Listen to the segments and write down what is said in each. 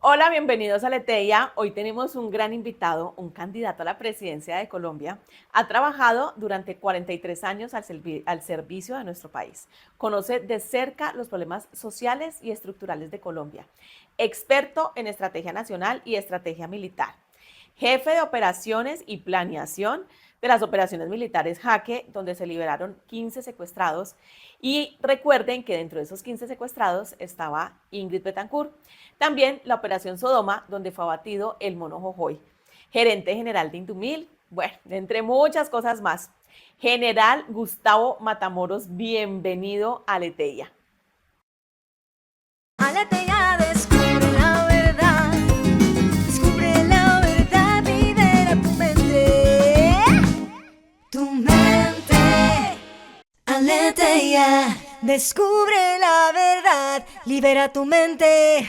Hola, bienvenidos a Leteia. Hoy tenemos un gran invitado, un candidato a la presidencia de Colombia. Ha trabajado durante 43 años al servicio de nuestro país. Conoce de cerca los problemas sociales y estructurales de Colombia. Experto en estrategia nacional y estrategia militar. Jefe de operaciones y planeación de las operaciones militares Jaque, donde se liberaron 15 secuestrados. Y recuerden que dentro de esos 15 secuestrados estaba Ingrid Betancourt. También la operación Sodoma, donde fue abatido el mono Jojoy. Gerente general de Indumil, bueno, entre muchas cosas más. General Gustavo Matamoros, bienvenido a Leteia. Aletea, descubre la verdad. Descubre la verdad, libera tu mente. Tu mente. Aletea, descubre la verdad. Libera tu mente.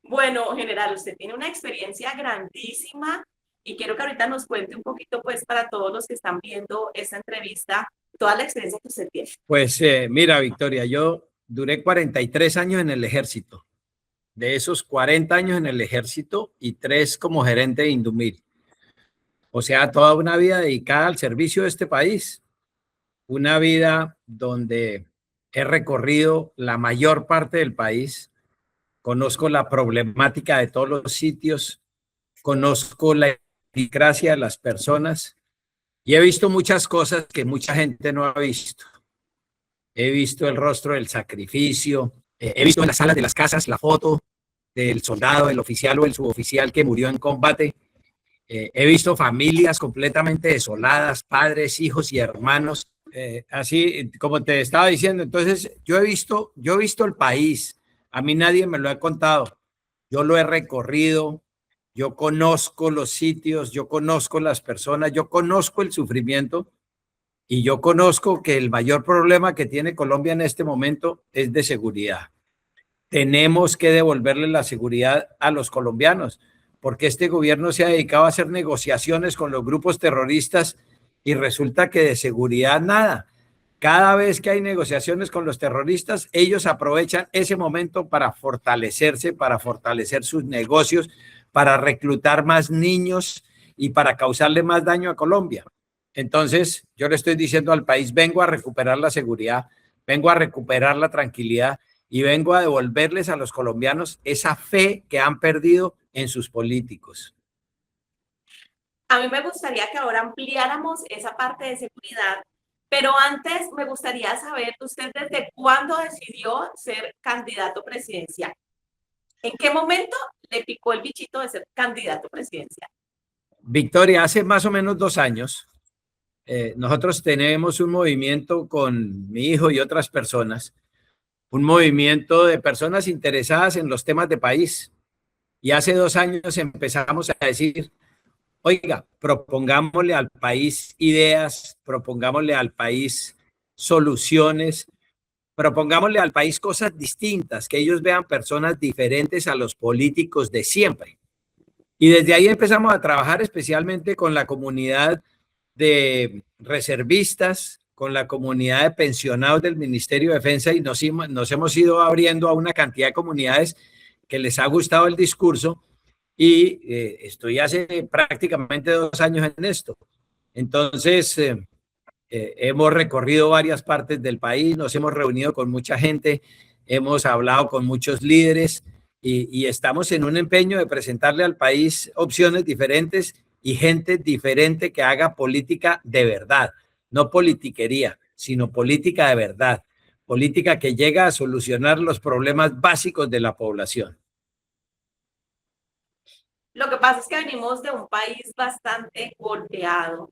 Bueno, general, usted tiene una experiencia grandísima y quiero que ahorita nos cuente un poquito, pues, para todos los que están viendo esta entrevista, toda la experiencia que usted tiene. Pues mira, Victoria, yo duré 43 años en el ejército. De esos 40 años en el ejército y 3 como gerente de Indumil. O sea, toda una vida dedicada al servicio de este país. Una vida donde he recorrido la mayor parte del país. Conozco la problemática de todos los sitios. Conozco la idiosincrasia de las personas. Y he visto muchas cosas que mucha gente no ha visto. He visto el rostro del sacrificio, he visto en las salas de las casas la foto del soldado, el oficial o el suboficial que murió en combate. He visto familias completamente desoladas, padres, hijos y hermanos. Así como te estaba diciendo, entonces yo he visto el país. A mí nadie me lo ha contado. Yo lo he recorrido, yo conozco los sitios, yo conozco las personas, yo conozco el sufrimiento. Y yo conozco que el mayor problema que tiene Colombia en este momento es de seguridad. Tenemos que devolverle la seguridad a los colombianos, porque este gobierno se ha dedicado a hacer negociaciones con los grupos terroristas y resulta que de seguridad nada. Cada vez que hay negociaciones con los terroristas, ellos aprovechan ese momento para fortalecerse, para fortalecer sus negocios, para reclutar más niños y para causarle más daño a Colombia. Entonces, yo le estoy diciendo al país, vengo a recuperar la seguridad, vengo a recuperar la tranquilidad y vengo a devolverles a los colombianos esa fe que han perdido en sus políticos. A mí me gustaría que ahora ampliáramos esa parte de seguridad, pero antes me gustaría saber usted desde cuándo decidió ser candidato presidencial. ¿En qué momento le picó el bichito de ser candidato presidencial? Victoria, hace más o menos 2 años, nosotros tenemos un movimiento con mi hijo y otras personas, un movimiento de personas interesadas en los temas de país. Y hace 2 años empezamos a decir, oiga, propongámosle al país ideas, propongámosle al país soluciones, propongámosle al país cosas distintas, que ellos vean personas diferentes a los políticos de siempre. Y desde ahí empezamos a trabajar especialmente con la comunidad de reservistas, con la comunidad de pensionados del Ministerio de Defensa y nos hemos ido abriendo a una cantidad de comunidades que les ha gustado el discurso y estoy hace prácticamente 2 años en esto. Entonces, hemos recorrido varias partes del país, nos hemos reunido con mucha gente, hemos hablado con muchos líderes y estamos en un empeño de presentarle al país opciones diferentes y gente diferente que haga política de verdad, no politiquería, sino política de verdad, política que llega a solucionar los problemas básicos de la población. Lo que pasa es que venimos de un país bastante golpeado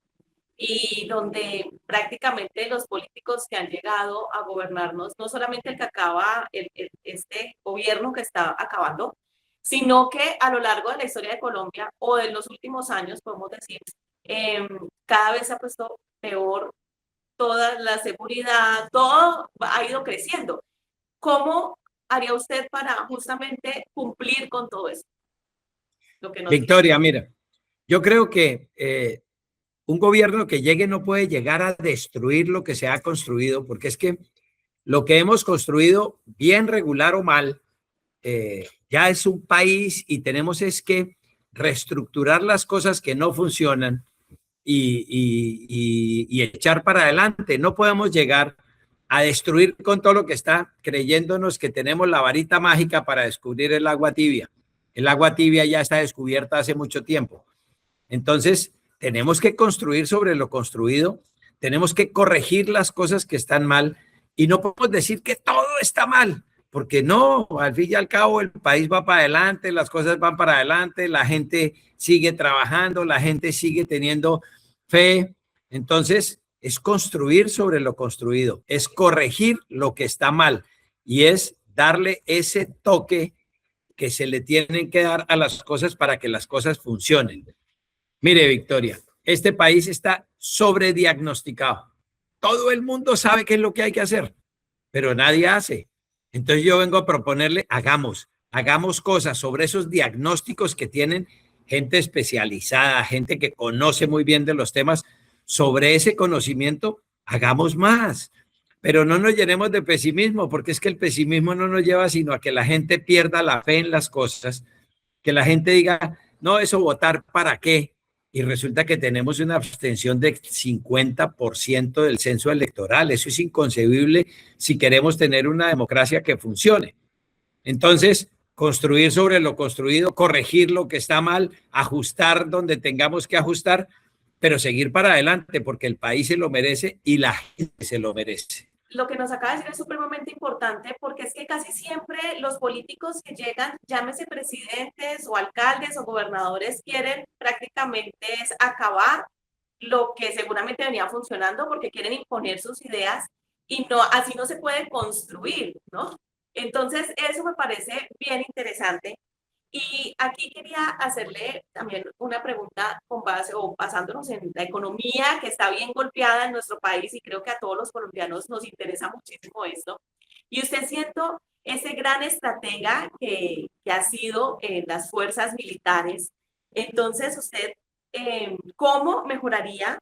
y donde prácticamente los políticos que han llegado a gobernarnos, no solamente el que acaba, este gobierno que está acabando, sino que a lo largo de la historia de Colombia o de los últimos años, podemos decir, eh, cada vez se ha puesto peor toda la seguridad, todo ha ido creciendo. ¿Cómo haría usted para justamente cumplir con todo eso? Lo que nos dice. Victoria, mira, yo creo que un gobierno que llegue no puede llegar a destruir lo que se ha construido, porque es que lo que hemos construido, bien regular o mal, ya es un país y tenemos es que reestructurar las cosas que no funcionan y echar para adelante. No podemos llegar a destruir con todo lo que está, creyéndonos que tenemos la varita mágica para descubrir el agua tibia. El agua tibia ya está descubierta hace mucho tiempo. Entonces, tenemos que construir sobre lo construido, tenemos que corregir las cosas que están mal y no podemos decir que todo está mal, porque no, al fin y al cabo el país va para adelante, las cosas van para adelante, la gente sigue trabajando, la gente sigue teniendo fe. Entonces, es construir sobre lo construido, es corregir lo que está mal y es darle ese toque que se le tienen que dar a las cosas para que las cosas funcionen. Mire, Victoria, este país está sobrediagnosticado. Todo el mundo sabe qué es lo que hay que hacer, pero nadie hace. Entonces yo vengo a proponerle, hagamos cosas sobre esos diagnósticos que tienen gente especializada, gente que conoce muy bien de los temas. Sobre ese conocimiento, hagamos más. Pero no nos llenemos de pesimismo, porque es que el pesimismo no nos lleva sino a que la gente pierda la fe en las cosas, que la gente diga, no, eso votar para qué. Y resulta que tenemos una abstención de 50% del censo electoral. Eso es inconcebible si queremos tener una democracia que funcione. Entonces, construir sobre lo construido, corregir lo que está mal, ajustar donde tengamos que ajustar, pero seguir para adelante porque el país se lo merece y la gente se lo merece. Lo que nos acaba de decir es supremamente importante porque es que casi siempre los políticos que llegan, llámese presidentes o alcaldes o gobernadores, quieren prácticamente es acabar lo que seguramente venía funcionando porque quieren imponer sus ideas y no, así no se puede construir, ¿no? Entonces, eso me parece bien interesante. Y aquí quería hacerle también una pregunta con base o basándonos en la economía que está bien golpeada en nuestro país y creo que a todos los colombianos nos interesa muchísimo esto. Y usted siendo ese gran estratega que ha sido en las fuerzas militares, entonces usted, ¿cómo mejoraría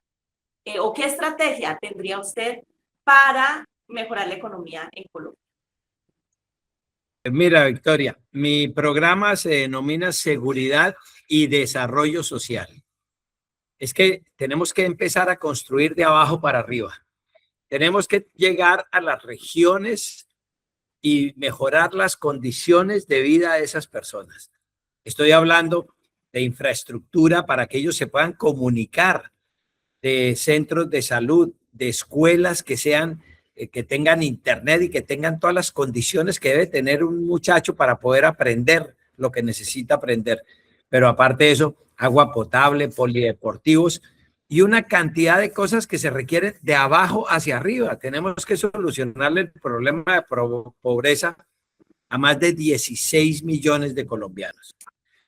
o qué estrategia tendría usted para mejorar la economía en Colombia? Mira, Victoria, mi programa se denomina Seguridad y Desarrollo Social. Es que tenemos que empezar a construir de abajo para arriba. Tenemos que llegar a las regiones y mejorar las condiciones de vida de esas personas. Estoy hablando de infraestructura para que ellos se puedan comunicar, de centros de salud, de escuelas que sean que tengan internet y que tengan todas las condiciones que debe tener un muchacho para poder aprender lo que necesita aprender. Pero aparte de eso, agua potable, polideportivos y una cantidad de cosas que se requieren de abajo hacia arriba. Tenemos que solucionarle el problema de pobreza a más de 16 millones de colombianos.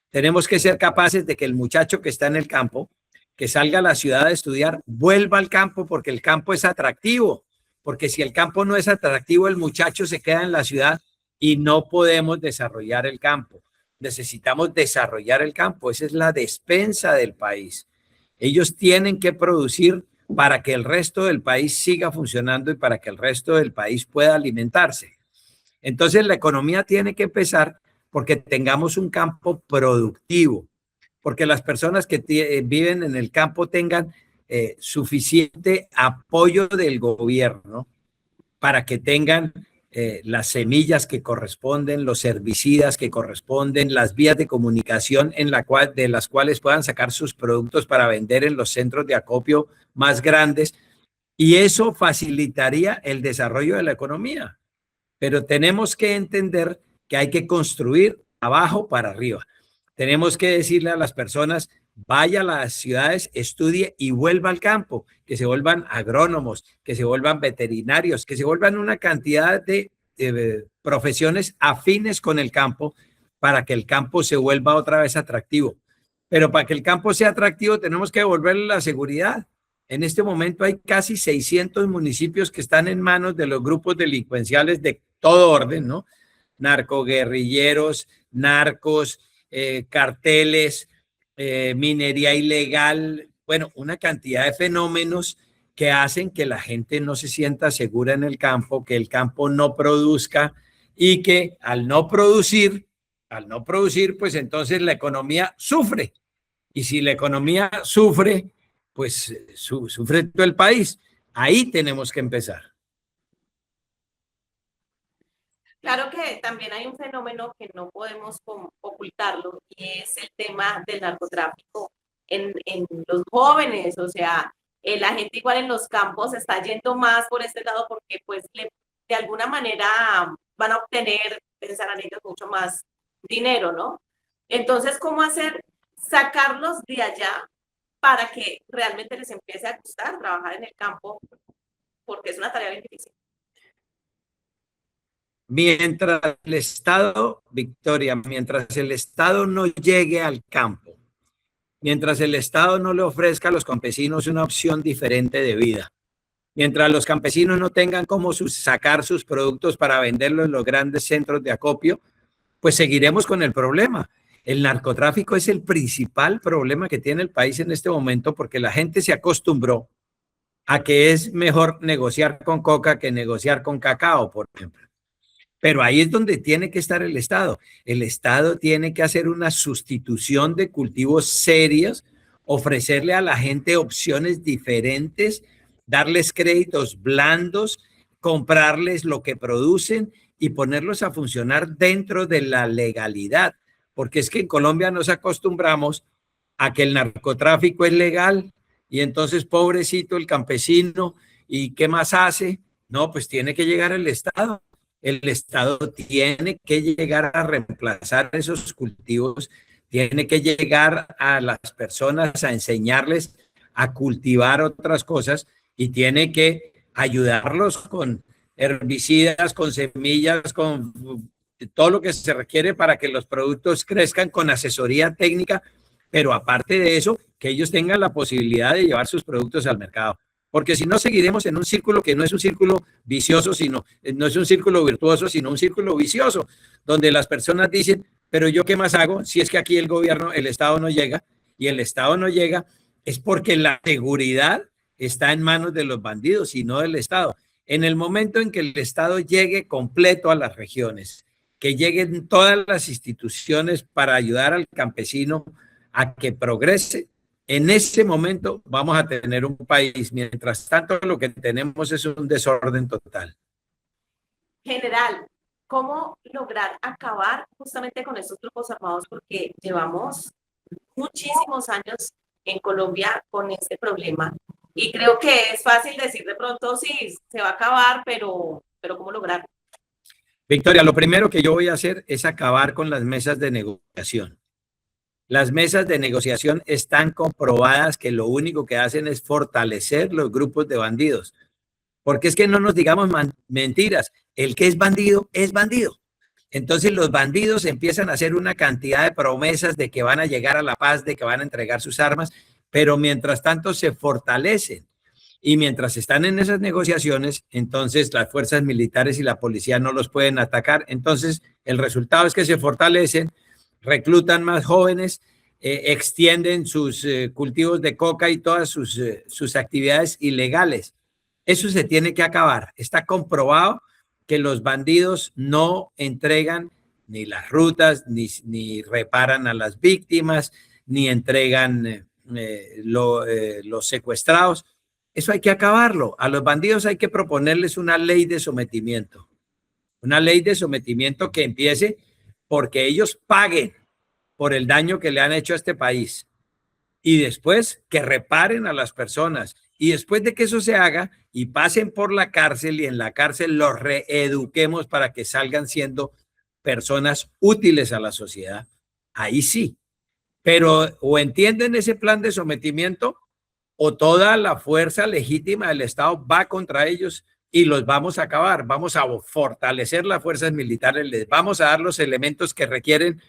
Tenemos que ser capaces de que el muchacho que está en el campo, que salga a la ciudad a estudiar, vuelva al campo porque el campo es atractivo. Porque si el campo no es atractivo, el muchacho se queda en la ciudad y no podemos desarrollar el campo. Necesitamos desarrollar el campo. Esa es la despensa del país. Ellos tienen que producir para que el resto del país siga funcionando y para que el resto del país pueda alimentarse. Entonces, la economía tiene que empezar porque tengamos un campo productivo, porque las personas que viven en el campo tengan suficiente apoyo del gobierno para que tengan las semillas que corresponden, los herbicidas que corresponden, las vías de comunicación de las cuales puedan sacar sus productos para vender en los centros de acopio más grandes, y eso facilitaría el desarrollo de la economía. Pero tenemos que entender que hay que construir abajo para arriba. Tenemos que decirle a las personas, vaya a las ciudades, estudie y vuelva al campo, que se vuelvan agrónomos, que se vuelvan veterinarios, que se vuelvan una cantidad de profesiones afines con el campo para que el campo se vuelva otra vez atractivo. Pero para que el campo sea atractivo tenemos que devolverle la seguridad. En este momento hay casi 600 municipios que están en manos de los grupos delincuenciales de todo orden, ¿no? Narcoguerrilleros, narcos, carteles, minería ilegal, bueno, una cantidad de fenómenos que hacen que la gente no se sienta segura en el campo, que el campo no produzca, y que al no producir, pues entonces la economía sufre. Y si la economía sufre, pues sufre todo el país. Ahí tenemos que empezar. Claro que también hay un fenómeno que no podemos ocultarlo y es el tema del narcotráfico en los jóvenes, o sea, la gente igual en los campos está yendo más por este lado porque pues de alguna manera van a obtener, pensarán ellos, mucho más dinero, ¿no? Entonces, ¿cómo hacer? Sacarlos de allá para que realmente les empiece a gustar trabajar en el campo, porque es una tarea bien difícil. Mientras el Estado, Victoria, mientras el Estado no llegue al campo, mientras el Estado no le ofrezca a los campesinos una opción diferente de vida, mientras los campesinos no tengan cómo sacar sus productos para venderlos en los grandes centros de acopio, pues seguiremos con el problema. El narcotráfico es el principal problema que tiene el país en este momento porque la gente se acostumbró a que es mejor negociar con coca que negociar con cacao, por ejemplo. Pero ahí es donde tiene que estar el Estado. El Estado tiene que hacer una sustitución de cultivos serios, ofrecerle a la gente opciones diferentes, darles créditos blandos, comprarles lo que producen y ponerlos a funcionar dentro de la legalidad. Porque es que en Colombia nos acostumbramos a que el narcotráfico es legal y entonces pobrecito el campesino, ¿y qué más hace? No, pues tiene que llegar el Estado. El Estado tiene que llegar a reemplazar esos cultivos, tiene que llegar a las personas a enseñarles a cultivar otras cosas y tiene que ayudarlos con herbicidas, con semillas, con todo lo que se requiere para que los productos crezcan con asesoría técnica, pero aparte de eso, que ellos tengan la posibilidad de llevar sus productos al mercado. Porque si no, seguiremos en un círculo que no es un círculo vicioso, sino no es un círculo virtuoso, sino un círculo vicioso, donde las personas dicen, pero yo qué más hago si es que aquí el gobierno, el Estado no llega, y el Estado no llega es porque la seguridad está en manos de los bandidos y no del Estado. En el momento en que el Estado llegue completo a las regiones, que lleguen todas las instituciones para ayudar al campesino a que progrese, en ese momento vamos a tener un país. Mientras tanto, lo que tenemos es un desorden total. General, ¿cómo lograr acabar justamente con estos grupos armados? Porque llevamos muchísimos años en Colombia con este problema y creo que es fácil decir de pronto, sí, se va a acabar, pero ¿cómo lograr? Victoria, lo primero que yo voy a hacer es acabar con las mesas de negociación. Las mesas de negociación están comprobadas que lo único que hacen es fortalecer los grupos de bandidos. Porque es que no nos digamos mentiras. El que es bandido, es bandido. Entonces los bandidos empiezan a hacer una cantidad de promesas de que van a llegar a la paz, de que van a entregar sus armas, pero mientras tanto se fortalecen. Y mientras están en esas negociaciones, entonces las fuerzas militares y la policía no los pueden atacar. Entonces el resultado es que se fortalecen, reclutan más jóvenes, extienden sus cultivos de coca y todas sus actividades ilegales. Eso se tiene que acabar. Está comprobado que los bandidos no entregan ni las rutas, ni reparan a las víctimas, ni entregan los secuestrados. Eso hay que acabarlo. A los bandidos hay que proponerles una ley de sometimiento. Una ley de sometimiento que empiece porque ellos paguen por el daño que le han hecho a este país y después que reparen a las personas y después de que eso se haga y pasen por la cárcel y en la cárcel los reeduquemos para que salgan siendo personas útiles a la sociedad, ahí sí. Pero o entienden ese plan de sometimiento o toda la fuerza legítima del Estado va contra ellos y los vamos a acabar. Vamos a fortalecer las fuerzas militares, les vamos a dar los elementos que requieren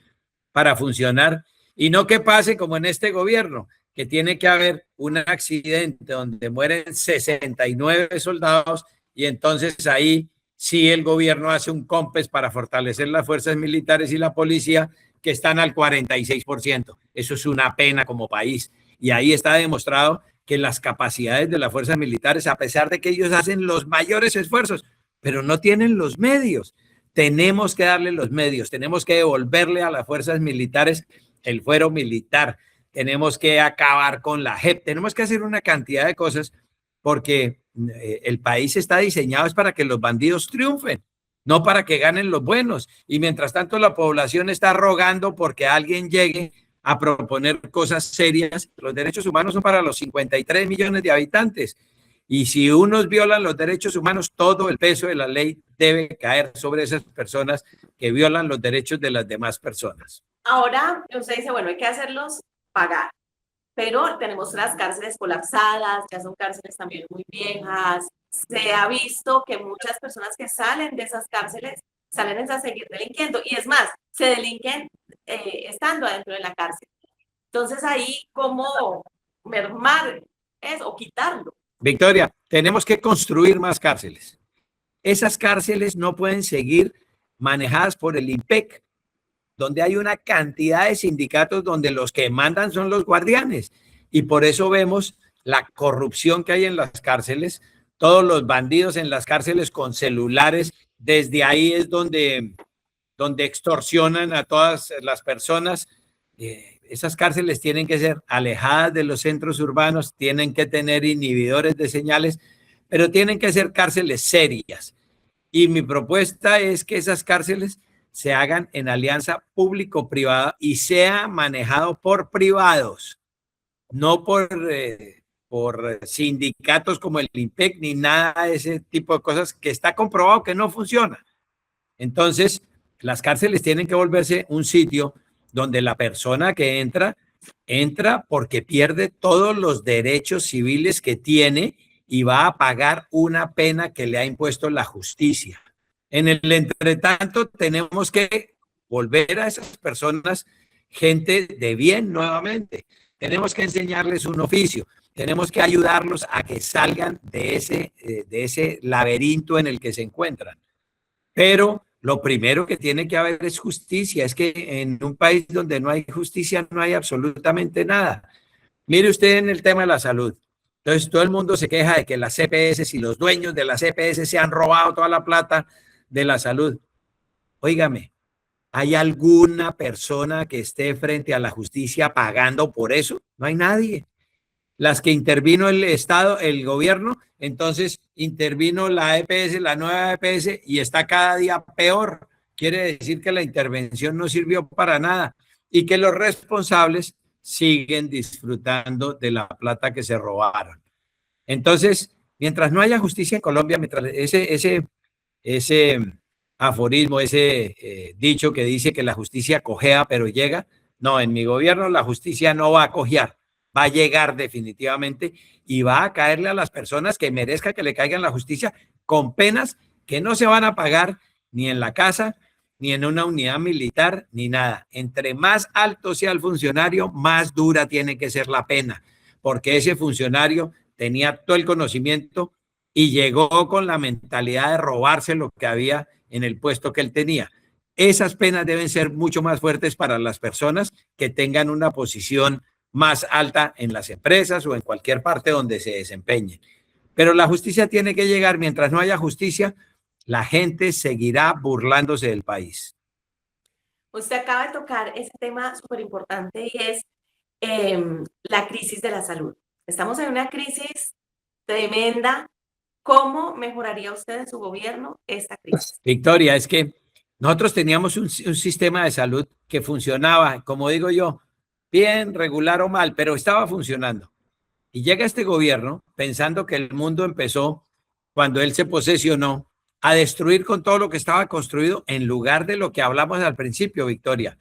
para funcionar y no que pase como en este gobierno, que tiene que haber un accidente donde mueren 69 soldados y entonces ahí sí el gobierno hace un COMPES para fortalecer las fuerzas militares y la policía que están al 46%. Eso es una pena como país y ahí está demostrado que las capacidades de las fuerzas militares, a pesar de que ellos hacen los mayores esfuerzos, pero no tienen los medios. tenemos que darle los medios, tenemos que devolverle a las fuerzas militares el fuero militar, tenemos que acabar con la JEP, tenemos que hacer una cantidad de cosas porque el país está diseñado es para que los bandidos triunfen, no para que ganen los buenos. Y mientras tanto la población está rogando porque alguien llegue a proponer cosas serias. Los derechos humanos son para los 53 millones de habitantes. Y si unos violan los derechos humanos, todo el peso de la ley debe caer sobre esas personas que violan los derechos de las demás personas. Ahora usted dice, bueno, hay que hacerlos pagar, pero tenemos las cárceles colapsadas, ya son cárceles también muy viejas. Se ha visto que muchas personas que salen de esas cárceles salen a seguir delinquiendo y es más, se delinquen estando adentro de la cárcel. Entonces ahí, ¿cómo mermar eso o quitarlo? Victoria, tenemos que construir más cárceles. Esas cárceles no pueden seguir manejadas por el IMPEC, donde hay una cantidad de sindicatos donde los que mandan son los guardianes. Y por eso vemos la corrupción que hay en las cárceles, todos los bandidos en las cárceles con celulares. Desde ahí es donde extorsionan a todas las personas. Esas cárceles tienen que ser alejadas de los centros urbanos, tienen que tener inhibidores de señales, pero tienen que ser cárceles serias. Y mi propuesta es que esas cárceles se hagan en alianza público-privada y sea manejado por privados, no por sindicatos como el IMPEC ni nada de ese tipo de cosas que está comprobado que no funciona. Entonces, las cárceles tienen que volverse un sitio donde la persona que entra porque pierde todos los derechos civiles que tiene y va a pagar una pena que le ha impuesto la justicia. En el entretanto, tenemos que volver a esas personas gente de bien nuevamente. Tenemos que enseñarles un oficio. Tenemos que ayudarlos a que salgan de ese laberinto en el que se encuentran. Pero lo primero que tiene que haber es justicia. Es que en un país donde no hay justicia no hay absolutamente nada. Mire usted en el tema de la salud. Entonces todo el mundo se queja de que las EPS y los dueños de las EPS se han robado toda la plata de la salud. Óigame, ¿hay alguna persona que esté frente a la justicia pagando por eso? No hay nadie. Las que intervino el Estado, el gobierno, entonces intervino la EPS, la nueva EPS, y está cada día peor. Quiere decir que la intervención no sirvió para nada y que los responsables siguen disfrutando de la plata que se robaron. Entonces, mientras no haya justicia en Colombia, mientras ese aforismo, ese dicho que dice que la justicia cojea pero llega, no, en mi gobierno la justicia no va a cojear. Va a llegar definitivamente y va a caerle a las personas que merezca que le caigan la justicia con penas que no se van a pagar ni en la casa, ni en una unidad militar, ni nada. Entre más alto sea el funcionario, más dura tiene que ser la pena, porque ese funcionario tenía todo el conocimiento y llegó con la mentalidad de robarse lo que había en el puesto que él tenía. Esas penas deben ser mucho más fuertes para las personas que tengan una posición más alta en las empresas o en cualquier parte donde se desempeñen. Pero la justicia tiene que llegar. Mientras no haya justicia, la gente seguirá burlándose del país. Usted acaba de tocar ese tema súper importante y es la crisis de la salud. Estamos en una crisis tremenda. ¿Cómo mejoraría usted en su gobierno esta crisis? Victoria, es que nosotros teníamos un sistema de salud que funcionaba, como digo yo, bien, regular o mal, pero estaba funcionando. Y llega este gobierno pensando que el mundo empezó cuando él se posesionó a destruir con todo lo que estaba construido en lugar de lo que hablamos al principio, Victoria.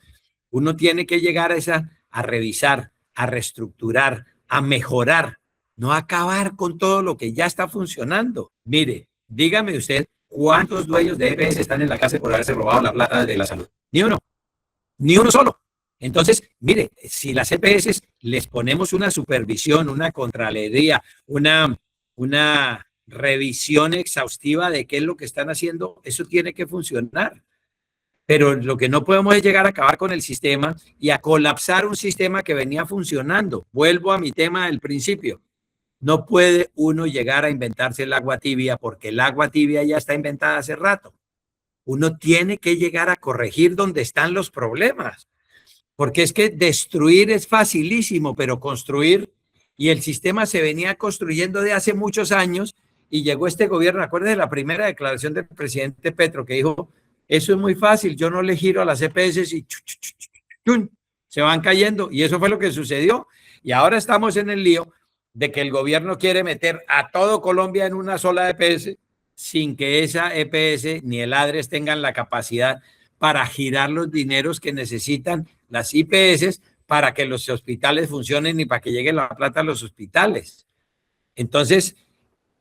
Uno tiene que llegar a revisar, a reestructurar, a mejorar, no acabar con todo lo que ya está funcionando. Mire, dígame usted, ¿cuántos dueños de EPS están en la cárcel por haberse robado la plata de la salud? Ni uno, ni uno solo. Entonces, mire, si las EPS les ponemos una supervisión, una contraloría, una revisión exhaustiva de qué es lo que están haciendo, eso tiene que funcionar. Pero lo que no podemos es llegar a acabar con el sistema y a colapsar un sistema que venía funcionando. Vuelvo a mi tema del principio. No puede uno llegar a inventarse el agua tibia porque el agua tibia ya está inventada hace rato. Uno tiene que llegar a corregir donde están los problemas, porque es que destruir es facilísimo, pero construir, y el sistema se venía construyendo de hace muchos años, y llegó este gobierno. Acuérdense de la primera declaración del presidente Petro, que dijo, eso es muy fácil, yo no le giro a las EPS y chun, se van cayendo, y eso fue lo que sucedió. Y ahora estamos en el lío de que el gobierno quiere meter a todo Colombia en una sola EPS, sin que esa EPS ni el ADRES tengan la capacidad para girar los dineros que necesitan las IPS para que los hospitales funcionen y para que llegue la plata a los hospitales. Entonces,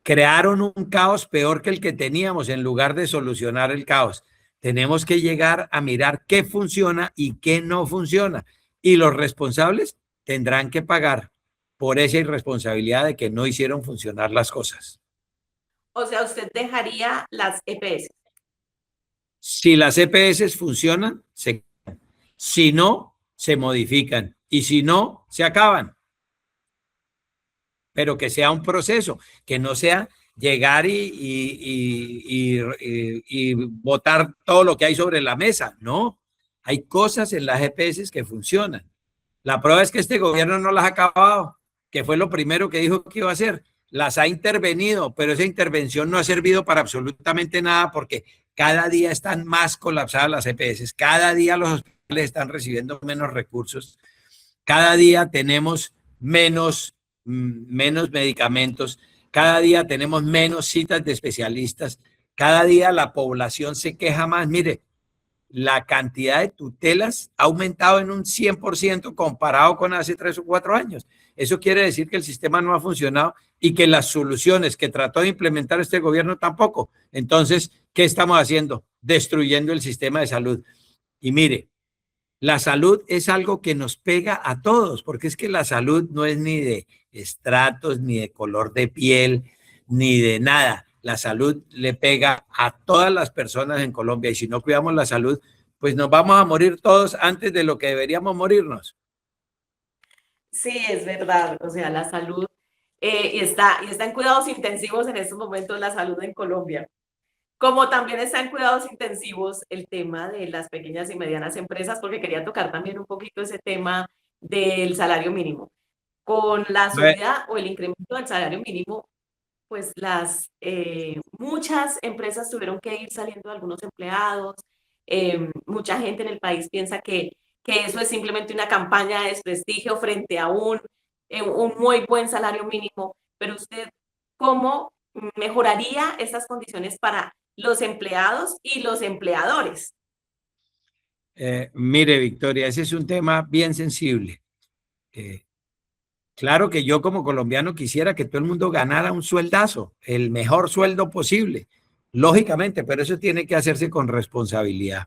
crearon un caos peor que el que teníamos en lugar de solucionar el caos. Tenemos que llegar a mirar qué funciona y qué no funciona. Y los responsables tendrán que pagar por esa irresponsabilidad de que no hicieron funcionar las cosas. O sea, usted dejaría las EPS. Si las EPS funcionan, se quedan. Si no, se modifican. Y si no, se acaban. Pero que sea un proceso, que no sea llegar y botar todo lo que hay sobre la mesa. No, hay cosas en las EPS que funcionan. La prueba es que este gobierno no las ha acabado, que fue lo primero que dijo que iba a hacer. Las ha intervenido, pero esa intervención no ha servido para absolutamente nada porque cada día están más colapsadas las EPS, cada día los hospitales están recibiendo menos recursos, cada día tenemos menos medicamentos, cada día tenemos menos citas de especialistas, cada día la población se queja más. Mire, la cantidad de tutelas ha aumentado en un 100% comparado con hace 3 o 4 años. Eso quiere decir que el sistema no ha funcionado y que las soluciones que trató de implementar este gobierno tampoco. Entonces, ¿qué estamos haciendo? Destruyendo el sistema de salud. Y mire, la salud es algo que nos pega a todos, porque es que la salud no es ni de estratos, ni de color de piel, ni de nada. La salud le pega a todas las personas en Colombia y si no cuidamos la salud, pues nos vamos a morir todos antes de lo que deberíamos morirnos. Sí, es verdad. O sea, la salud y está en cuidados intensivos en estos momentos la salud en Colombia. Como también está en cuidados intensivos el tema de las pequeñas y medianas empresas, porque quería tocar también un poquito ese tema del salario mínimo. Con la subida o el incremento del salario mínimo, pues muchas empresas tuvieron que ir saliendo de algunos empleados. Mucha gente en el país piensa que eso es simplemente una campaña de desprestigio frente a un muy buen salario mínimo. Pero usted, ¿cómo mejoraría estas condiciones para los empleados y los empleadores? Mire, Victoria, ese es un tema bien sensible. Claro que yo como colombiano quisiera que todo el mundo ganara un sueldazo, el mejor sueldo posible, lógicamente, pero eso tiene que hacerse con responsabilidad,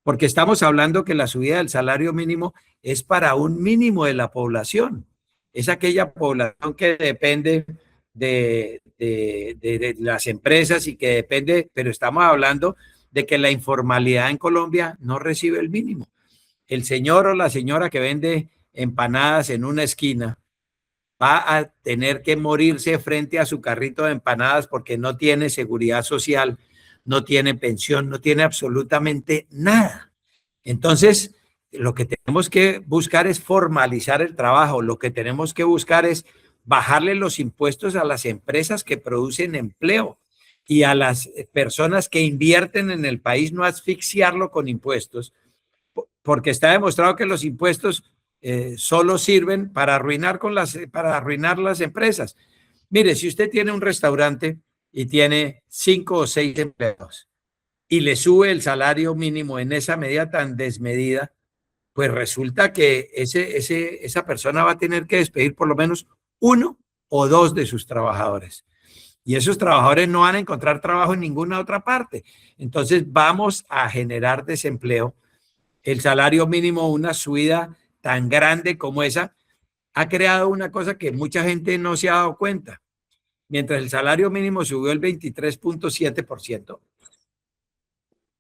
porque estamos hablando que la subida del salario mínimo es para un mínimo de la población, es aquella población que depende de las empresas y que depende, pero estamos hablando de que la informalidad en Colombia no recibe el mínimo. El señor o la señora que vende empanadas en una esquina va a tener que morirse frente a su carrito de empanadas porque no tiene seguridad social, no tiene pensión, no tiene absolutamente nada. Entonces, lo que tenemos que buscar es formalizar el trabajo, lo que tenemos que buscar es bajarle los impuestos a las empresas que producen empleo y a las personas que invierten en el país, no asfixiarlo con impuestos, porque está demostrado que los impuestos solo sirven para arruinar las empresas. Mire, si usted tiene un restaurante y tiene 5 o 6 empleados y le sube el salario mínimo en esa medida tan desmedida, pues resulta que esa persona va a tener que despedir por lo menos 1 o 2 de sus trabajadores. Y esos trabajadores no van a encontrar trabajo en ninguna otra parte. Entonces vamos a generar desempleo. El salario mínimo, una subida tan grande como esa, ha creado una cosa que mucha gente no se ha dado cuenta. Mientras el salario mínimo subió el 23.7%,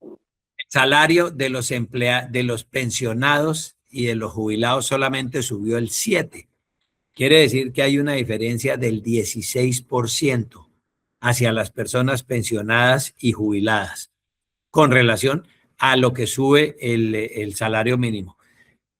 el salario de los pensionados y de los jubilados solamente subió el 7%. Quiere decir que hay una diferencia del 16% hacia las personas pensionadas y jubiladas. con relación a lo que sube el salario mínimo.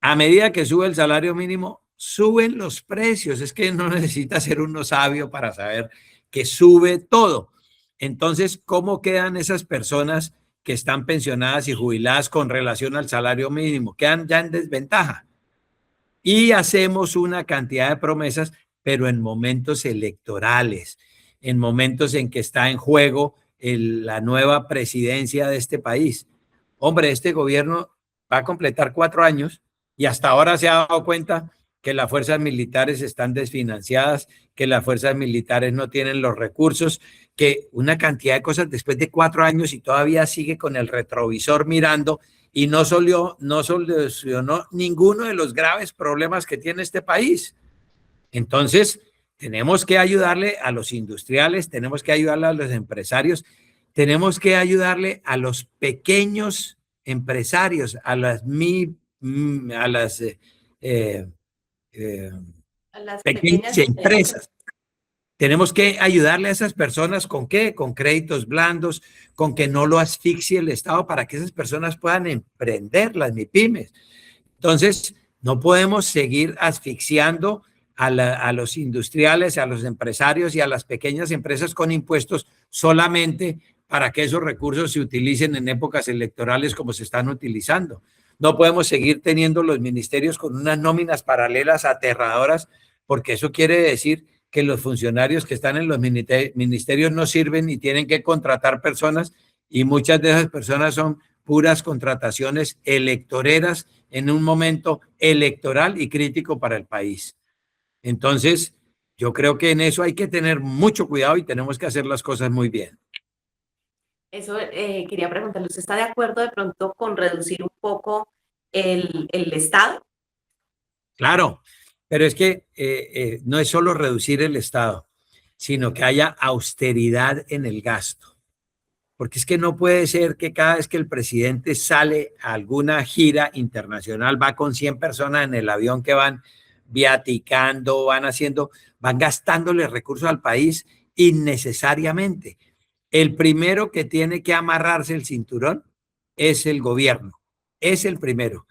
A medida que sube el salario mínimo, suben los precios. Es que no necesita ser uno sabio para saber que sube todo. Entonces, ¿cómo quedan esas personas que están pensionadas y jubiladas con relación al salario mínimo? Quedan ya en desventaja. Y hacemos una cantidad de promesas, pero en momentos electorales, en momentos en que está en juego la nueva presidencia de este país. Hombre, este gobierno va a completar 4 años y hasta ahora se ha dado cuenta que las fuerzas militares están desfinanciadas, que las fuerzas militares no tienen los recursos, que una cantidad de cosas después de 4 años y todavía sigue con el retrovisor mirando y no solucionó ninguno de los graves problemas que tiene este país. Entonces, tenemos que ayudarle a los industriales, tenemos que ayudarle a los empresarios, tenemos que ayudarle a los pequeños empresarios, a las Las pequeñas pequeñas y medianas. empresas. Tenemos que ayudarle a esas personas ¿con qué? Con créditos blandos, con que no lo asfixie el Estado para que esas personas puedan emprender, las MIPYMES. Entonces, no podemos seguir asfixiando a los industriales, a los empresarios y a las pequeñas empresas con impuestos solamente para que esos recursos se utilicen en épocas electorales como se están utilizando. No podemos seguir teniendo los ministerios con unas nóminas paralelas aterradoras, porque eso quiere decir que los funcionarios que están en los ministerios no sirven y tienen que contratar personas, y muchas de esas personas son puras contrataciones electoreras en un momento electoral y crítico para el país. Entonces, yo creo que en eso hay que tener mucho cuidado y tenemos que hacer las cosas muy bien. Eso quería preguntarle, ¿usted está de acuerdo de pronto con reducir un poco el Estado? Claro, pero es que no es solo reducir el Estado, sino que haya austeridad en el gasto. Porque es que no puede ser que cada vez que el presidente sale a alguna gira internacional, va con 100 personas en el avión que van viaticando, van gastándole recursos al país innecesariamente. El primero que tiene que amarrarse el cinturón es el gobierno, es el primero.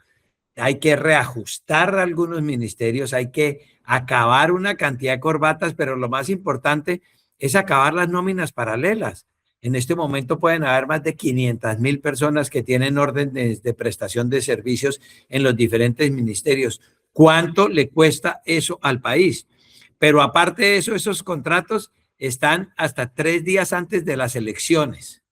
Hay que reajustar algunos ministerios, hay que acabar una cantidad de corbatas, pero lo más importante es acabar las nóminas paralelas. En este momento pueden haber más de 500,000 personas que tienen órdenes de prestación de servicios en los diferentes ministerios. ¿Cuánto le cuesta eso al país? Pero aparte de eso, esos contratos están hasta 3 días antes de las elecciones.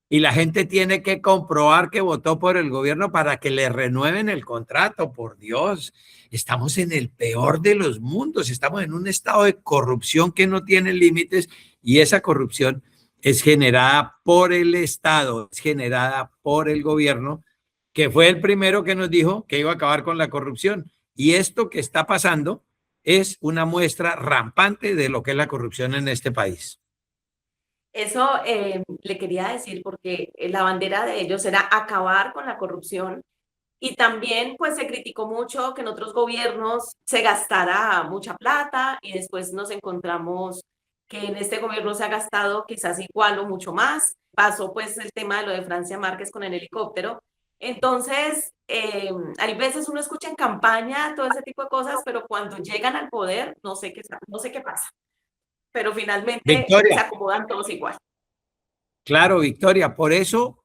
Y la gente tiene que comprobar que votó por el gobierno para que le renueven el contrato. Por Dios, estamos en el peor de los mundos. Estamos en un estado de corrupción que no tiene límites, y esa corrupción es generada por el Estado, es generada por el gobierno, que fue el primero que nos dijo que iba a acabar con la corrupción. Y esto que está pasando es una muestra rampante de lo que es la corrupción en este país. Eso le quería decir porque la bandera de ellos era acabar con la corrupción, y también pues se criticó mucho que en otros gobiernos se gastara mucha plata y después nos encontramos que en este gobierno se ha gastado quizás igual o mucho más. Pasó pues el tema de lo de Francia Márquez con el helicóptero. Entonces, hay veces uno escucha en campaña todo ese tipo de cosas, pero cuando llegan al poder no sé qué pasa. Pero finalmente se Victoria, acomodan todos igual. claro, Victoria, por eso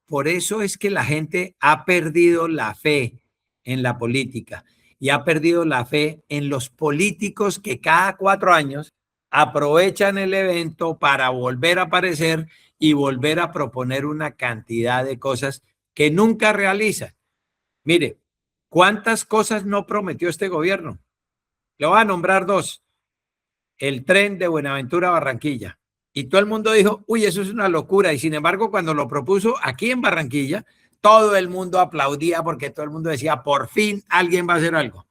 es que la gente ha perdido la fe en la política y ha perdido la fe en los políticos que cada 4 años aprovechan el evento para volver a aparecer y volver a proponer una cantidad de cosas que nunca realizan. Mire, ¿cuántas cosas no prometió este gobierno? Le voy a nombrar 2. El tren de Buenaventura a Barranquilla. Y todo el mundo dijo, uy, eso es una locura. Y sin embargo, cuando lo propuso aquí en Barranquilla, todo el mundo aplaudía porque todo el mundo decía, por fin alguien va a hacer algo.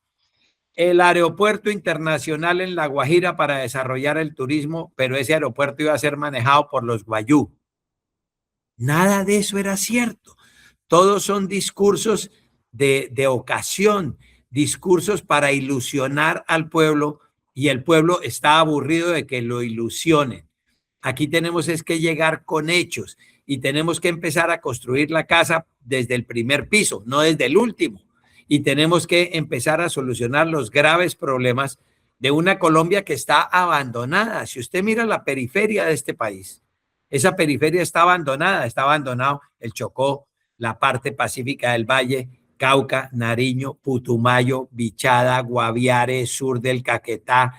El aeropuerto internacional en La Guajira para desarrollar el turismo, pero ese aeropuerto iba a ser manejado por los guayú. Nada de eso era cierto. Todos son discursos de ocasión, discursos para ilusionar al pueblo, y el pueblo está aburrido de que lo ilusionen. Aquí tenemos es que llegar con hechos, y tenemos que empezar a construir la casa desde el primer piso, no desde el último. Y tenemos que empezar a solucionar los graves problemas de una Colombia que está abandonada. Si usted mira la periferia de este país, esa periferia está abandonada, está abandonado el Chocó, la parte pacífica del Valle, Cauca, Nariño, Putumayo, Bichada, Guaviare, sur del Caquetá,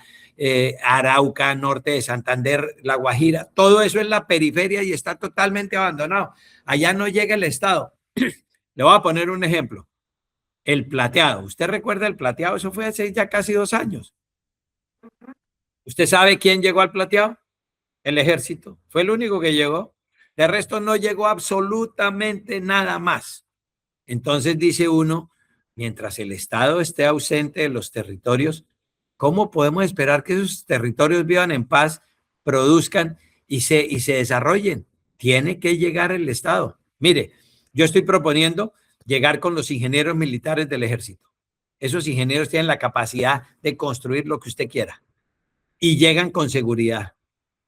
Arauca, norte de Santander, La Guajira, todo eso es la periferia y está totalmente abandonado. Allá no llega el Estado. Le voy a poner un ejemplo. El Plateado. ¿Usted recuerda el Plateado? Eso fue hace ya casi 2 años. ¿Usted sabe quién llegó al Plateado? El ejército. Fue el único que llegó. De resto no llegó absolutamente nada más. Entonces dice uno, mientras el Estado esté ausente de los territorios, ¿cómo podemos esperar que esos territorios vivan en paz, produzcan y se desarrollen? Tiene que llegar el Estado. Mire, yo estoy proponiendo llegar con los ingenieros militares del ejército. Esos ingenieros tienen la capacidad de construir lo que usted quiera y llegan con seguridad.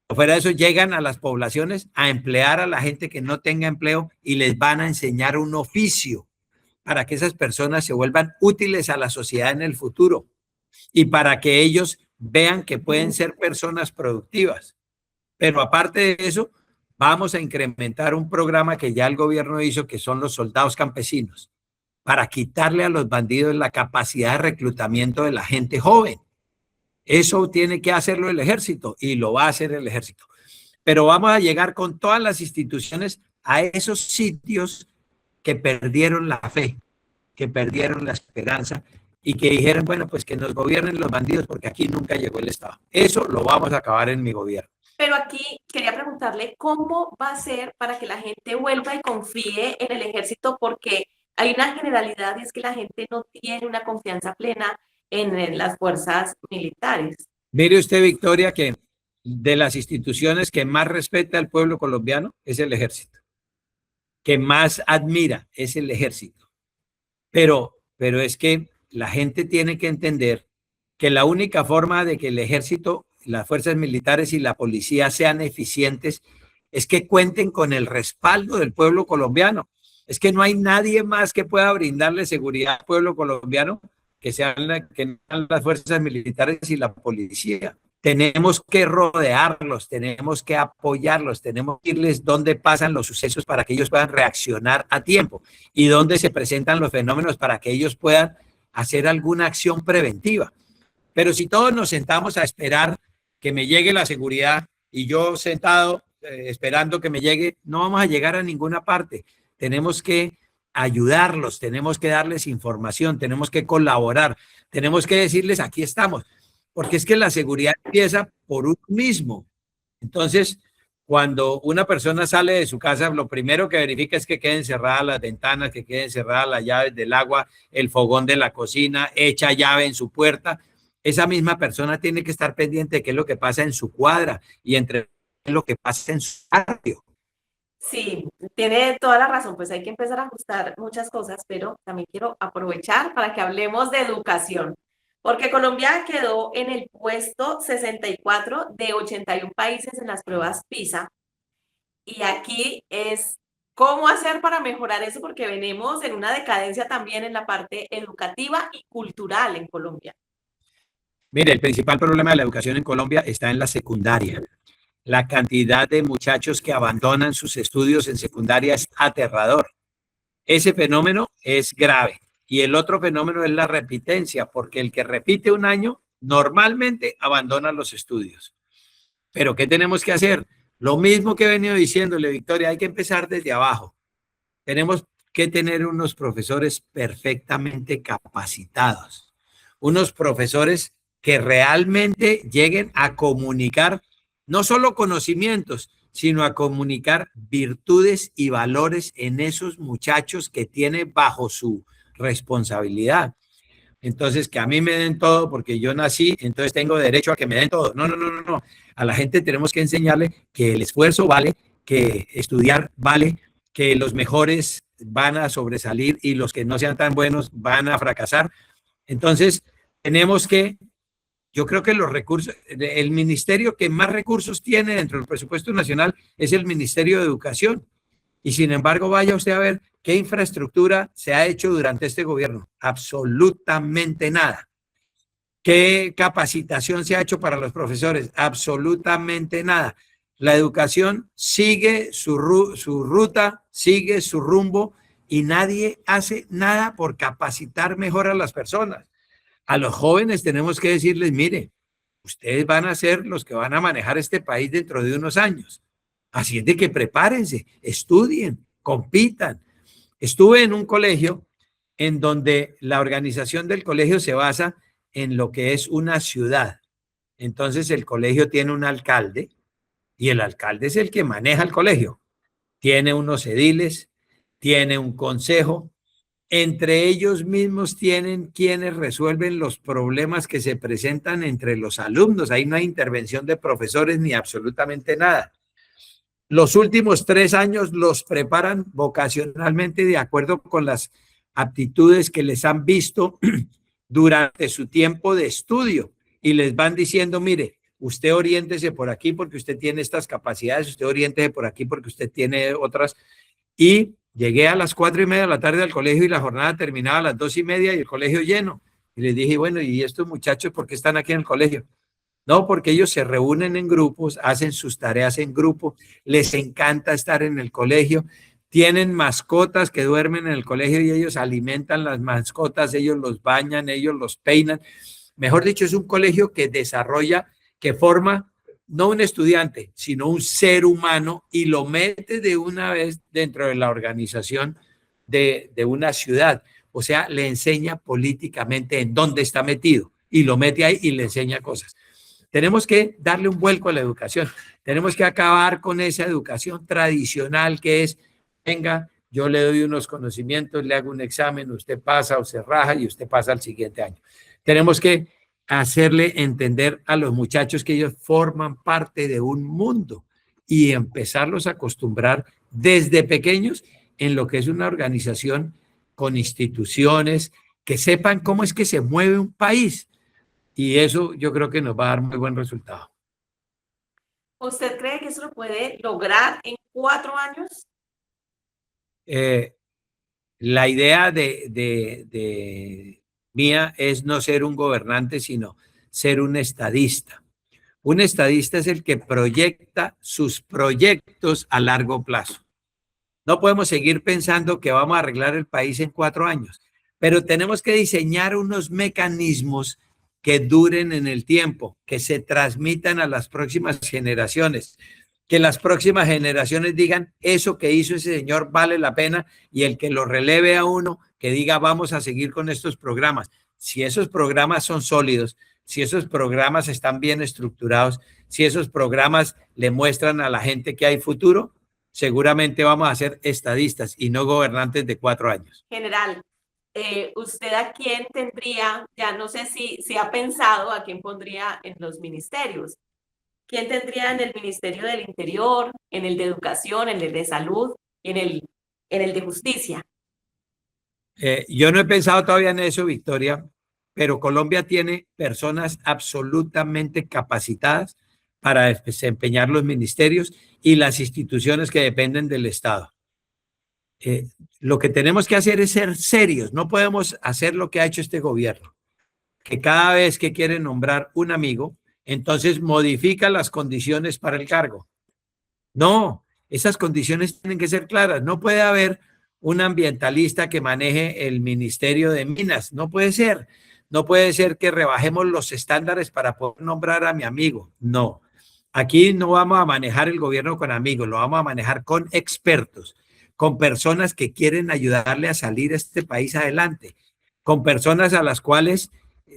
Fuera de eso, llegan a las poblaciones a emplear a la gente que no tenga empleo y les van a enseñar un oficio para que esas personas se vuelvan útiles a la sociedad en el futuro y para que ellos vean que pueden ser personas productivas. Pero aparte de eso, vamos a incrementar un programa que ya el gobierno hizo, que son los soldados campesinos, para quitarle a los bandidos la capacidad de reclutamiento de la gente joven. Eso tiene que hacerlo el ejército y lo va a hacer el ejército. Pero vamos a llegar con todas las instituciones a esos sitios que perdieron la fe, que perdieron la esperanza y que dijeron, bueno, pues que nos gobiernen los bandidos porque aquí nunca llegó el Estado. Eso lo vamos a acabar en mi gobierno. Pero aquí quería preguntarle cómo va a ser para que la gente vuelva y confíe en el ejército, porque hay una generalidad y es que la gente no tiene una confianza plena en las fuerzas militares. Mire usted, Victoria, que de las instituciones que más respeta al pueblo colombiano es el ejército, que más admira es el ejército. Pero es que la gente tiene que entender que la única forma de que el ejército, las fuerzas militares y la policía sean eficientes es que cuenten con el respaldo del pueblo colombiano. Es que no hay nadie más que pueda brindarle seguridad al pueblo colombiano que sean las fuerzas militares y la policía. Tenemos que rodearlos, tenemos que apoyarlos, tenemos que irles dónde pasan los sucesos para que ellos puedan reaccionar a tiempo y dónde se presentan los fenómenos para que ellos puedan hacer alguna acción preventiva. Pero si todos nos sentamos a esperar que me llegue la seguridad y yo sentado esperando que me llegue, no vamos a llegar a ninguna parte. Tenemos que ayudarlos, tenemos que darles información, tenemos que colaborar, tenemos que decirles aquí estamos, porque es que la seguridad empieza por uno mismo. Entonces, cuando una persona sale de su casa, lo primero que verifica es que queden cerradas las ventanas, que queden cerradas las llaves del agua, el fogón de la cocina, echa llave en su puerta. Esa misma persona tiene que estar pendiente de qué es lo que pasa en su cuadra y entre lo que pasa en su barrio. Sí, tiene toda la razón, pues hay que empezar a ajustar muchas cosas, pero también quiero aprovechar para que hablemos de educación, porque Colombia quedó en el puesto 64 de 81 países en las pruebas PISA, y aquí es cómo hacer para mejorar eso, porque venimos en una decadencia también en la parte educativa y cultural en Colombia. Mire, el principal problema de la educación en Colombia está en la secundaria. La cantidad de muchachos que abandonan sus estudios en secundaria es aterrador. Ese fenómeno es grave. Y el otro fenómeno es la repitencia, porque el que repite un año normalmente abandona los estudios. Pero ¿qué tenemos que hacer? Lo mismo que he venido diciéndole, Victoria, hay que empezar desde abajo. Tenemos que tener unos profesores perfectamente capacitados, unos profesores que realmente lleguen a comunicar no solo conocimientos, sino a comunicar virtudes y valores en esos muchachos que tiene bajo su responsabilidad. Entonces, que a mí me den todo porque yo nací, entonces tengo derecho a que me den todo. No, no, no, no, no. A la gente tenemos que enseñarle que el esfuerzo vale, que estudiar vale, que los mejores van a sobresalir y los que no sean tan buenos van a fracasar. Entonces, tenemos que, yo creo que los recursos, el ministerio que más recursos tiene dentro del presupuesto nacional es el Ministerio de Educación. Y sin embargo, vaya usted a ver qué infraestructura se ha hecho durante este gobierno. Absolutamente nada. ¿Qué capacitación se ha hecho para los profesores? Absolutamente nada. La educación sigue su ruta, sigue su rumbo y nadie hace nada por capacitar mejor a las personas. A los jóvenes tenemos que decirles, mire, ustedes van a ser los que van a manejar este país dentro de unos años. Así es de que prepárense, estudien, compitan. Estuve en un colegio en donde la organización del colegio se basa en lo que es una ciudad. Entonces el colegio tiene un alcalde y el alcalde es el que maneja el colegio. Tiene unos ediles, tiene un consejo. Entre ellos mismos tienen quienes resuelven los problemas que se presentan entre los alumnos. Ahí no hay intervención de profesores ni absolutamente nada. Los últimos 3 años los preparan vocacionalmente de acuerdo con las aptitudes que les han visto durante su tiempo de estudio y les van diciendo, mire, usted oriéntese por aquí porque usted tiene estas capacidades, usted oriéntese por aquí porque usted tiene otras. Y llegué a las 4:30 de la tarde al colegio y la jornada terminaba a las 2:30 y el colegio lleno. Y les dije, bueno, ¿y estos muchachos por qué están aquí en el colegio? No, porque ellos se reúnen en grupos, hacen sus tareas en grupo, les encanta estar en el colegio, tienen mascotas que duermen en el colegio y ellos alimentan las mascotas, ellos los bañan, ellos los peinan. Mejor dicho, es un colegio que desarrolla, que forma no un estudiante, sino un ser humano y lo mete de una vez dentro de la organización de una ciudad. O sea, le enseña políticamente en dónde está metido y lo mete ahí y le enseña cosas. Tenemos que darle un vuelco a la educación. Tenemos que acabar con esa educación tradicional que es, venga, yo le doy unos conocimientos, le hago un examen, usted pasa o se raja y usted pasa al siguiente año. Tenemos que hacerle entender a los muchachos que ellos forman parte de un mundo y empezarlos a acostumbrar desde pequeños en lo que es una organización con instituciones, que sepan cómo es que se mueve un país. Y eso yo creo que nos va a dar muy buen resultado. ¿Usted cree que eso lo puede lograr en 4 años? La idea de mía es no ser un gobernante, sino ser un estadista. Un estadista es el que proyecta sus proyectos a largo plazo. No podemos seguir pensando que vamos a arreglar el país en 4 años, pero tenemos que diseñar unos mecanismos que duren en el tiempo, que se transmitan a las próximas generaciones, que las próximas generaciones digan, eso que hizo ese señor vale la pena, y el que lo releve a uno, que diga, vamos a seguir con estos programas. Si esos programas son sólidos, si esos programas están bien estructurados, si esos programas le muestran a la gente que hay futuro, seguramente vamos a ser estadistas y no gobernantes de 4 años. General, ¿usted a quién tendría, ya no sé si ha pensado a quién pondría en los ministerios? ¿Quién tendría en el Ministerio del Interior, en el de Educación, en el de Salud y en el de Justicia? Yo no he pensado todavía en eso, Victoria, pero Colombia tiene personas absolutamente capacitadas para desempeñar los ministerios y las instituciones que dependen del Estado. Lo que tenemos que hacer es ser serios. No podemos hacer lo que ha hecho este gobierno, que cada vez que quiere nombrar un amigo, entonces modifica las condiciones para el cargo. No, esas condiciones tienen que ser claras. No puede haber un ambientalista que maneje el Ministerio de Minas. No puede ser. No puede ser que rebajemos los estándares para poder nombrar a mi amigo. No. Aquí no vamos a manejar el gobierno con amigos, lo vamos a manejar con expertos, con personas que quieren ayudarle a salir a este país adelante, con personas a las cuales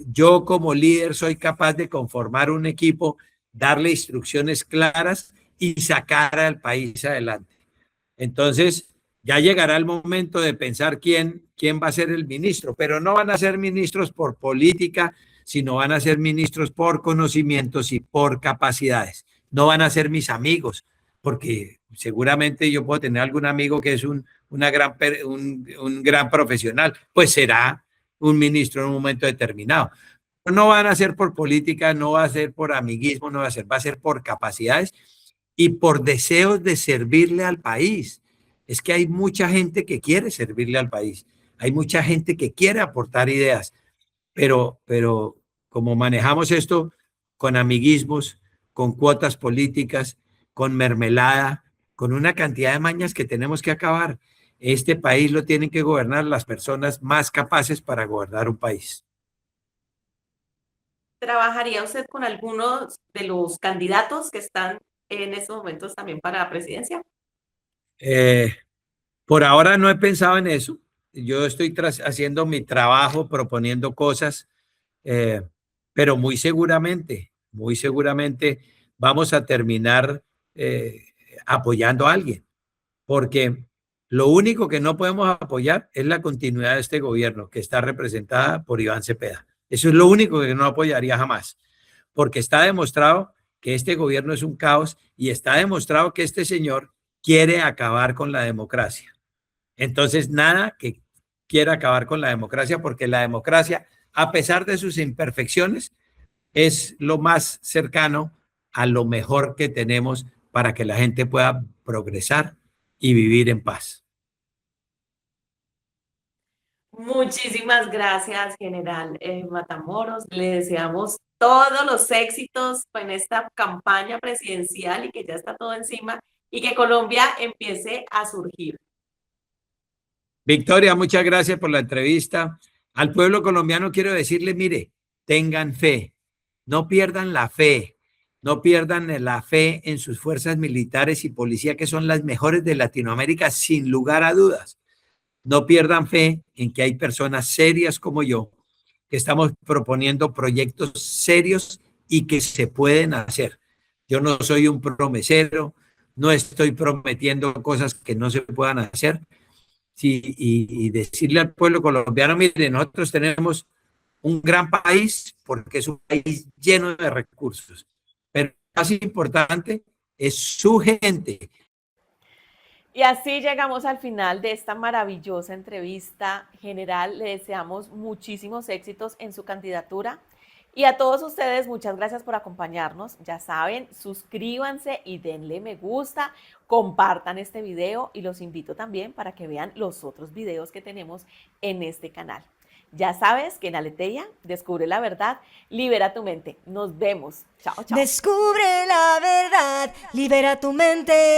yo como líder soy capaz de conformar un equipo, darle instrucciones claras y sacar al país adelante. Entonces, ya llegará el momento de pensar quién va a ser el ministro, pero no van a ser ministros por política, sino van a ser ministros por conocimientos y por capacidades. No van a ser mis amigos, porque seguramente yo puedo tener algún amigo que es un gran profesional, pues será un ministro en un momento determinado. No van a ser por política, no va a ser por amiguismo, va a ser por capacidades y por deseos de servirle al país. es que hay mucha gente que quiere servirle al país, hay mucha gente que quiere aportar ideas, pero como manejamos esto con amiguismos, con cuotas políticas, con mermelada, con una cantidad de mañas que tenemos que acabar. Este país lo tienen que gobernar las personas más capaces para gobernar un país. ¿Trabajaría usted con algunos de los candidatos que están en estos momentos también para la presidencia? Eh, por ahora no he pensado en eso. Yo estoy haciendo mi trabajo, proponiendo cosas, eh, pero muy seguramente vamos a terminar apoyando a alguien, porque lo único que no podemos apoyar es la continuidad de este gobierno que está representada por Iván Cepeda. Eso es lo único que no apoyaría jamás, porque está demostrado que este gobierno es un caos y está demostrado que este señor quiere acabar con la democracia. Entonces, nada que quiera acabar con la democracia, porque la democracia, a pesar de sus imperfecciones, es lo más cercano a lo mejor que tenemos para que la gente pueda progresar y vivir en paz. Muchísimas gracias, general Matamoros. Le deseamos todos los éxitos en esta campaña presidencial y que ya está todo encima y que Colombia empiece a surgir. Victoria, muchas gracias por la entrevista. Al pueblo colombiano quiero decirle, mire, tengan fe, no pierdan la fe, no pierdan la fe en sus fuerzas militares y policía, que son las mejores de Latinoamérica, sin lugar a dudas. No pierdan fe en que hay personas serias como yo, que estamos proponiendo proyectos serios y que se pueden hacer. Yo no soy un promesero, no estoy prometiendo cosas que no se puedan hacer. Sí, y decirle al pueblo colombiano, mire, nosotros tenemos un gran país porque es un país lleno de recursos, pero más importante es su gente. Y así llegamos al final de esta maravillosa entrevista. General, le deseamos muchísimos éxitos en su candidatura. Y a todos ustedes, muchas gracias por acompañarnos. Ya saben, suscríbanse y denle me gusta, compartan este video y los invito también para que vean los otros videos que tenemos en este canal. Ya sabes que en Aleteia descubre la verdad, libera tu mente. Nos vemos. Chao, chao. Descubre la verdad, libera tu mente.